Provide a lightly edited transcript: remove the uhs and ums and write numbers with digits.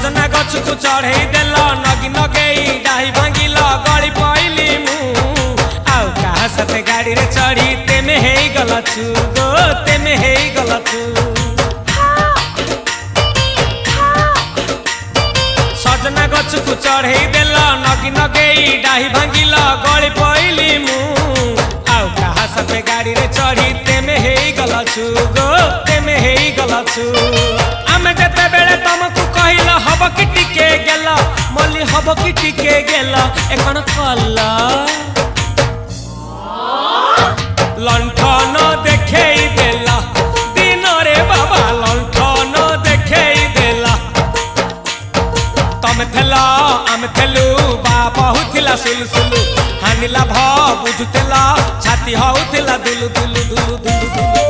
सजना गछ को चढ़े देल नगी नगेई डाही भांगिल गली पइली मु आउ कहा साथे गाड़ी रे चढ़ी तेमे हेई गला छु गो तेमे हेई गला छु सजना गछ को चढ़े देल नगी नगेई डाही भांगिल गली पइली मु आउ कहा साथे गाड़ी रे चढ़ी तेमे हेई गला छु गो तेमे हेई गला छु आमे जते बेले तुमको कहिल हब कि टिके गेल मल्ली हब कि टिके गेल एकन कला लंठन देखेई देला दिन रे बाबा लंठन देखेई देला तमे थेला आमे थेलु बाबा हुथिला सुलु हानिला भ बुझुतेला छाती हउथिला दुलु दुलु दुलु दुलु दुलु